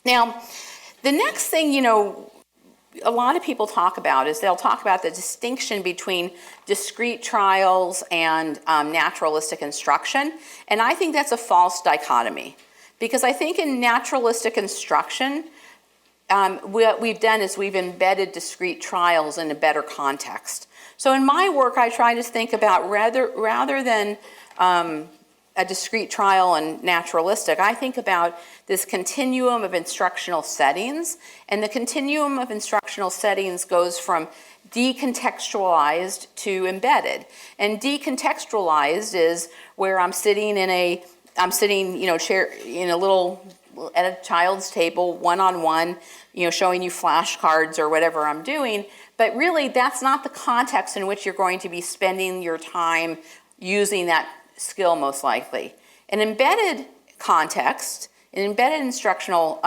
Now, the next thing, a lot of people talk about is they'll talk about the distinction between discrete trials and naturalistic instruction. And I think that's a false dichotomy, because I think in naturalistic instruction, what we've done is we've embedded discrete trials in a better context. So in my work, I try to think about rather than a discrete trial and naturalistic, I think about this continuum of instructional settings. And the continuum of instructional settings goes from decontextualized to embedded. And decontextualized is where I'm sitting, chair in a little, at a child's table, one-on-one, showing you flashcards or whatever I'm doing. But really, that's not the context in which you're going to be spending your time using that skill, most likely. An embedded context, an embedded instructional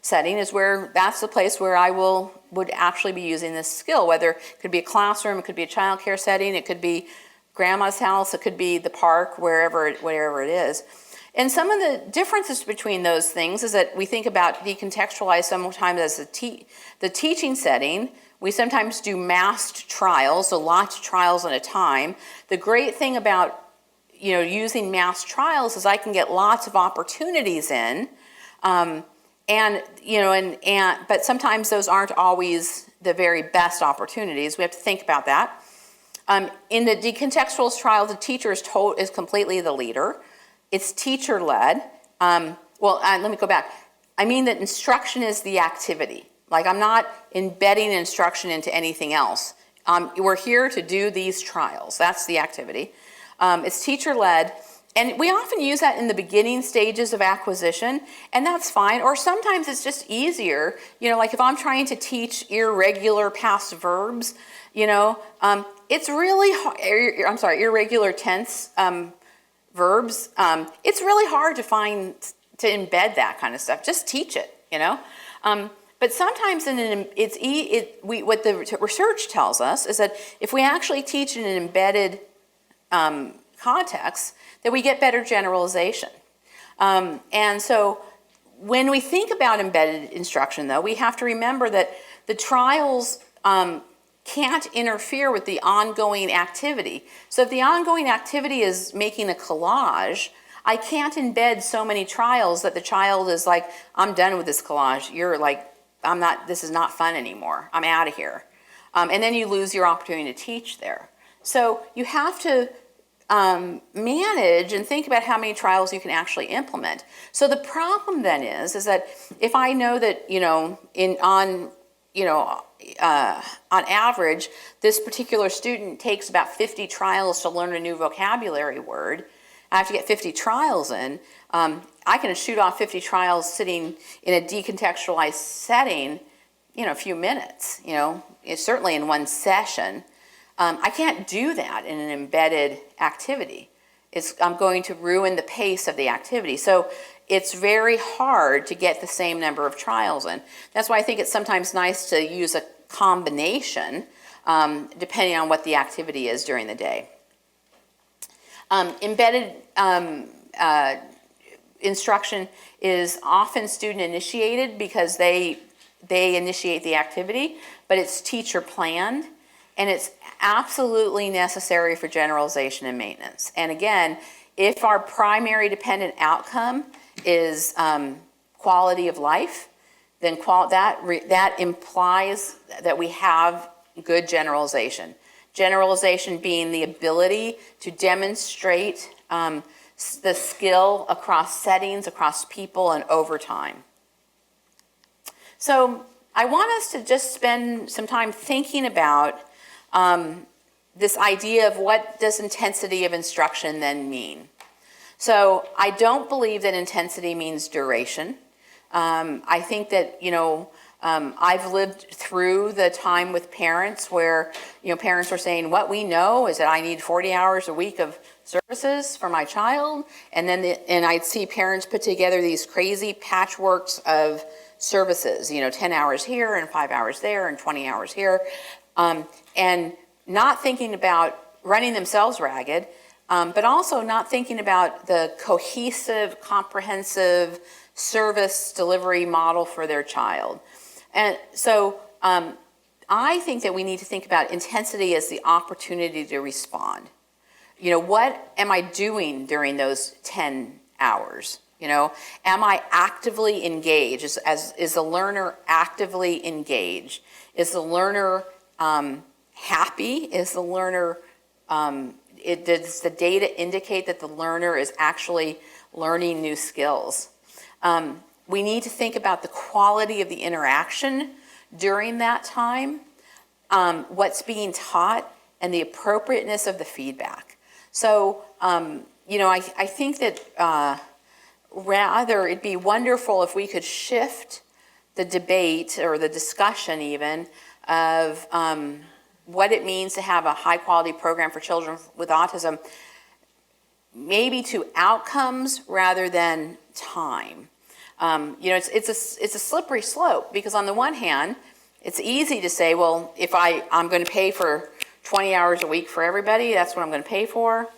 setting is where that's the place where I would actually be using this skill, whether it could be a classroom, it could be a child care setting, it could be grandma's house, it could be the park, wherever it is. And some of the differences between those things is that we think about decontextualize sometimes as the teaching setting. We sometimes do massed trials, so lots of trials at a time. The great thing about using mass trials is I can get lots of opportunities in, but sometimes those aren't always the very best opportunities. We have to think about that. In the decontextual trial, the teacher is completely the leader. It's teacher-led. Let me go back. I mean that instruction is the activity. Like, I'm not embedding instruction into anything else. We're here to do these trials. That's the activity. It's teacher-led, and we often use that in the beginning stages of acquisition, and that's fine. Or sometimes it's just easier, like if I'm trying to teach irregular past verbs, it's really hard, irregular tense verbs. It's really hard to embed that kind of stuff. Just teach it, But sometimes what the research tells us is that if we actually teach in an embedded context, that we get better generalization. And so when we think about embedded instruction, though, we have to remember that the trials can't interfere with the ongoing activity. So if the ongoing activity is making a collage, I can't embed so many trials that the child is like, I'm done with this collage. You're like, this is not fun anymore. I'm out of here. And then you lose your opportunity to teach there. So you have to manage and think about how many trials you can actually implement. So the problem then is that if I know that, on average, this particular student takes about 50 trials to learn a new vocabulary word, I have to get 50 trials in. I can shoot off 50 trials sitting in a decontextualized setting, a few minutes, it's certainly in one session. I can't do that in an embedded activity. I'm going to ruin the pace of the activity. So it's very hard to get the same number of trials in. That's why I think it's sometimes nice to use a combination depending on what the activity is during the day. Embedded instruction is often student initiated because they initiate the activity, but it's teacher planned, and it's absolutely necessary for generalization and maintenance. And again, if our primary dependent outcome is quality of life, then that implies that we have good generalization. Generalization being the ability to demonstrate the skill across settings, across people, and over time. So I want us to just spend some time thinking about this idea of what does intensity of instruction then mean. So I don't believe that intensity means duration. I think that, I've lived through the time with parents where, parents were saying, what we know is that I need 40 hours a week of services for my child. And then I'd see parents put together these crazy patchworks of services, 10 hours here and 5 hours there and 20 hours here. And not thinking about running themselves ragged, but also not thinking about the cohesive, comprehensive service delivery model for their child. And so I think that we need to think about intensity as the opportunity to respond. You know, what am I doing during those 10 hours? You know, am I actively engaged? Is the learner actively engaged? Is the learner happy? Is the learner, does the data indicate that the learner is actually learning new skills? We need to think about the quality of the interaction during that time, what's being taught, and the appropriateness of the feedback. So, you know, I think that rather it'd be wonderful if we could shift the debate or the discussion even of what it means to have a high quality program for children with autism, maybe to outcomes rather than time. You know, it's a slippery slope, because on the one hand, it's easy to say, well, if I'm going to pay for 20 hours a week for everybody, that's what I'm going to pay for,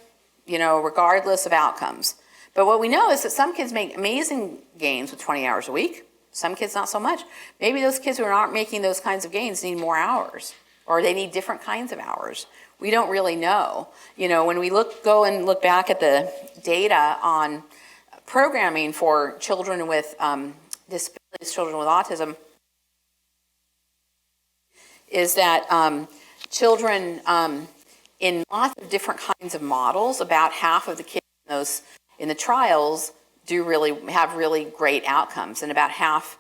you know, regardless of outcomes. But what we know is that some kids make amazing gains with 20 hours a week. Some kids not so much. Maybe those kids who aren't making those kinds of gains need more hours, or they need different kinds of hours. We don't really know. You know, when we go and look back at the data on programming for children with disabilities, children with autism, is that children in lots of different kinds of models, about half of the kids in the trials have really great outcomes, and about half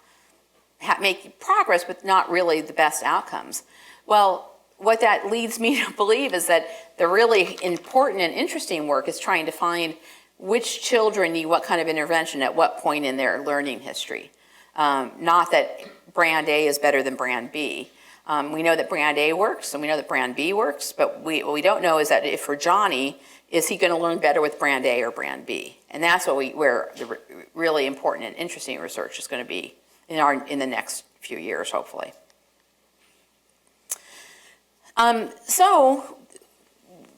make progress, but not really the best outcomes. Well, what that leads me to believe is that the really important and interesting work is trying to find which children need what kind of intervention at what point in their learning history. Not that brand A is better than brand B. We know that brand A works, and we know that brand B works, but what we don't know is that if for Johnny, is he going to learn better with brand A or brand B? And that's where the really important and interesting research is going to be in the next few years, hopefully. So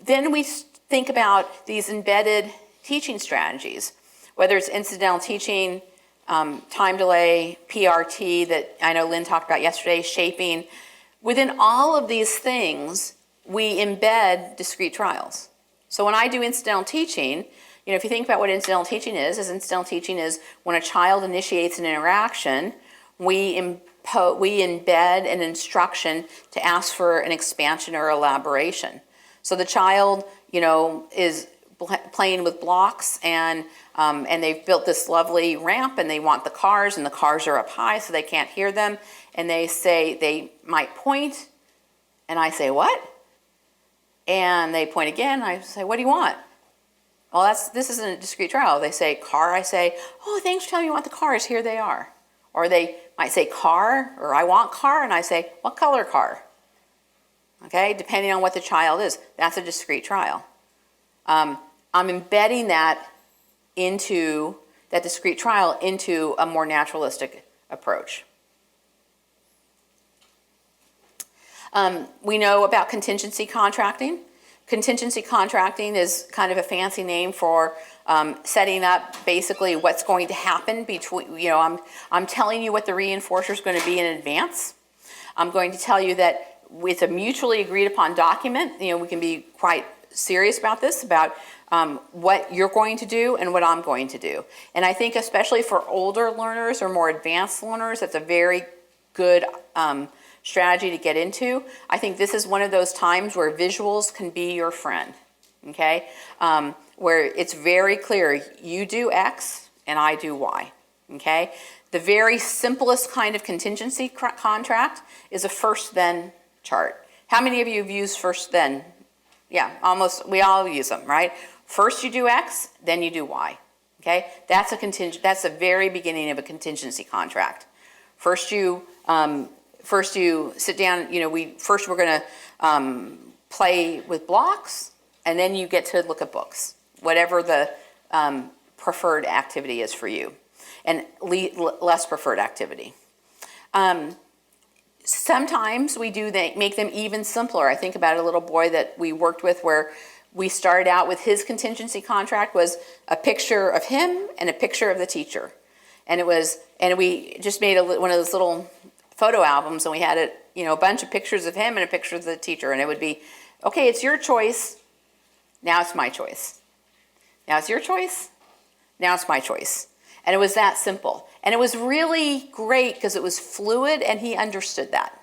then we think about these embedded teaching strategies, whether it's incidental teaching, time delay, PRT that I know Lynn talked about yesterday, shaping. Within all of these things, we embed discrete trials. So when I do incidental teaching, you know, if you think about what incidental teaching is incidental teaching is when a child initiates an interaction, we embed an instruction to ask for an expansion or elaboration. So the child, you know, is playing with blocks, and they've built this lovely ramp, and they want the cars, and the cars are up high so they can't hear them, and they might point, and I say, what? And they point again, I say, what do you want? Well, this isn't a discrete trial. They say car, I say, oh, thanks for telling me you want the cars, here they are. Or they might say car, or I want car, and I say, what color car? Okay, depending on what the child is. That's a discrete trial. I'm embedding that discrete trial into a more naturalistic approach. We know about contingency contracting. Contingency contracting is kind of a fancy name for setting up basically what's going to happen between, you know, I'm telling you what the reinforcer is going to be in advance. I'm going to tell you that with a mutually agreed upon document, you know, we can be quite serious about this, about what you're going to do and what I'm going to do. And I think especially for older learners or more advanced learners, that's a very good strategy to get into. I think this is one of those times where visuals can be your friend, okay? Where it's very clear, you do X and I do Y, okay? The very simplest kind of contingency contract is a first then chart. How many of you have used first then? Yeah, almost, we all use them, right? First you do X, then you do Y, okay? That's the very beginning of a contingency contract. First you sit down, you know, we're going to play with blocks, and then you get to look at books, whatever the preferred activity is for you, and less preferred activity. Sometimes we make them even simpler. I think about a little boy that we worked with where we started out with his contingency contract was a picture of him and a picture of the teacher. and we just made one of those little photo albums, and we had it, a bunch of pictures of him and a picture of the teacher, and it would be, okay, it's your choice, now it's my choice. Now it's your choice, now it's my choice. And it was that simple. And it was really great because it was fluid and he understood that.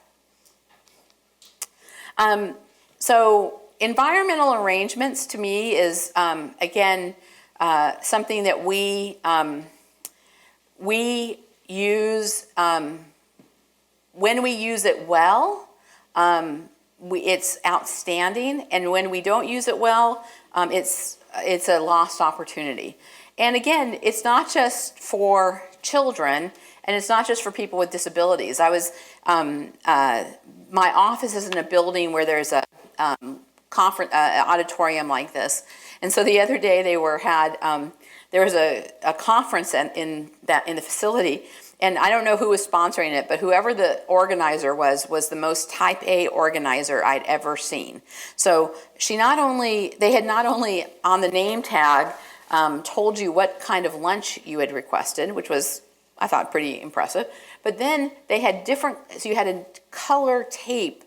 So environmental arrangements to me is, again, something that we use, when we use it well, it's outstanding. And when we don't use it well, it's a lost opportunity. And again, it's not just for children, and it's not just for people with disabilities. My office is in a building where there's a conference auditorium like this, and so the other day there was a conference in the facility, and I don't know who was sponsoring it, but whoever the organizer was the most type A organizer I'd ever seen. So they had not only on the name tag told you what kind of lunch you had requested, which was, I thought, pretty impressive. But then they had so you had a color tape,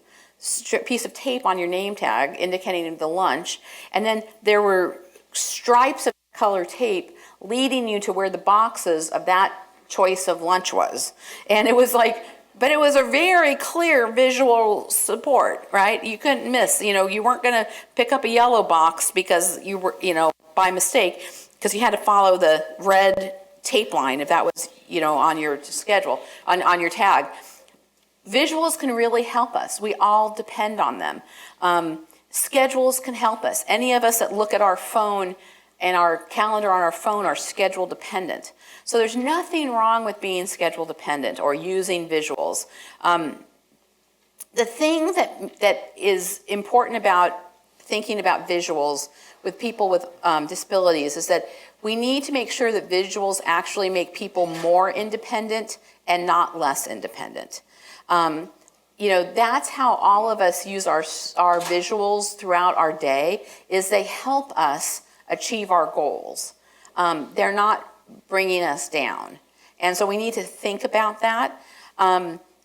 piece of tape on your name tag indicating the lunch, and then there were stripes of color tape leading you to where the boxes of that choice of lunch was. And it was but it was a very clear visual support, right? You couldn't miss, you weren't gonna pick up a yellow box because you were, by mistake, because you had to follow the red tape line if that was, on your schedule, on your tag. Visuals can really help us. We all depend on them. Schedules can help us. Any of us that look at our phone and our calendar on our phone are schedule dependent. So there's nothing wrong with being schedule dependent or using visuals. The thing that is important about thinking about visuals with people with disabilities is that we need to make sure that visuals actually make people more independent and not less independent. That's how all of us use our visuals throughout our day, is they help us achieve our goals. They're not bringing us down. And so we need to think about that.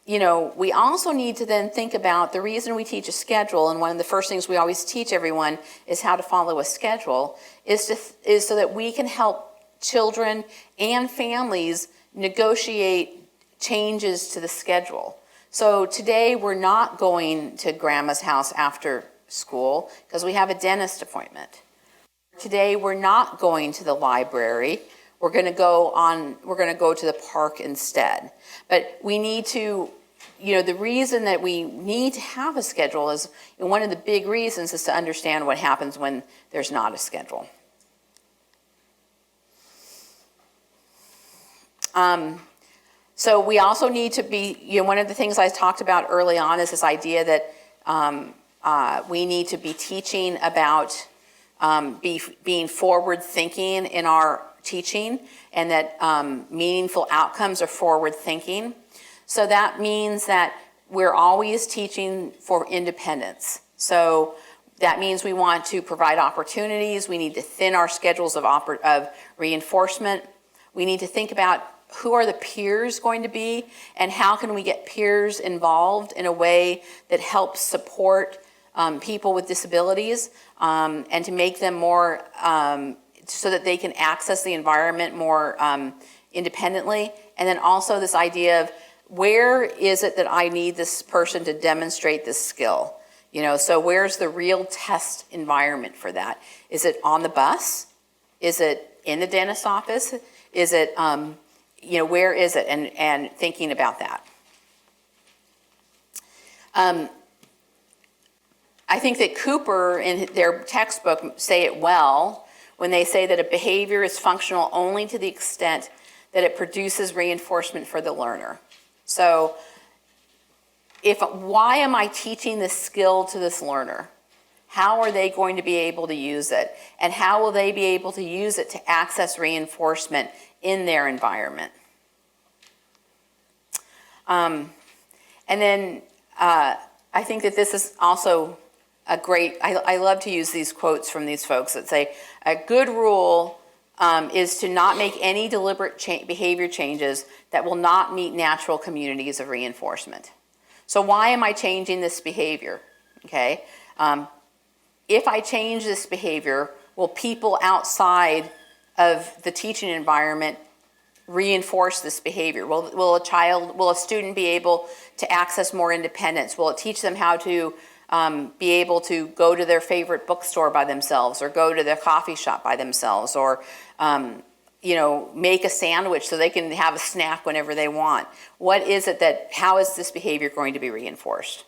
We also need to then think about the reason we teach a schedule, and one of the first things we always teach everyone is how to follow a schedule, is so that we can help children and families negotiate changes to the schedule. So today we're not going to grandma's house after school because we have a dentist appointment. Today we're not going to the library. We're going to go to the park instead. But we need to, the reason that we need to have a schedule is, one of the big reasons is to understand what happens when there's not a schedule. So we also need to be, one of the things I talked about early on is this idea that we need to be teaching about being forward thinking in our teaching, and that meaningful outcomes are forward thinking. So that means that we're always teaching for independence. So that means we want to provide opportunities. We need to thin our schedules of reinforcement. We need to think about who are the peers going to be, and how can we get peers involved in a way that helps support people with disabilities, and to make them more, so that they can access the environment more independently. And then also this idea of, where is it that I need this person to demonstrate this skill? So where's the real test environment for that? Is it on the bus? Is it in the dentist's office? Is it, where is it? And thinking about that. I think that Cooper, in their textbook, say it well when they say that a behavior is functional only to the extent that it produces reinforcement for the learner. So why am I teaching this skill to this learner? How are they going to be able to use it? And how will they be able to use it to access reinforcement in their environment? And then I think that this is also a great, I love to use these quotes from these folks that say, a good rule is to not make any deliberate behavior changes that will not meet natural communities of reinforcement. So why am I changing this behavior? Okay. If I change this behavior, will people outside of the teaching environment reinforce this behavior? Will a student be able to access more independence? Will it teach them how to be able to go to their favorite bookstore by themselves, or go to their coffee shop by themselves, or make a sandwich so they can have a snack whenever they want? What is it how is this behavior going to be reinforced?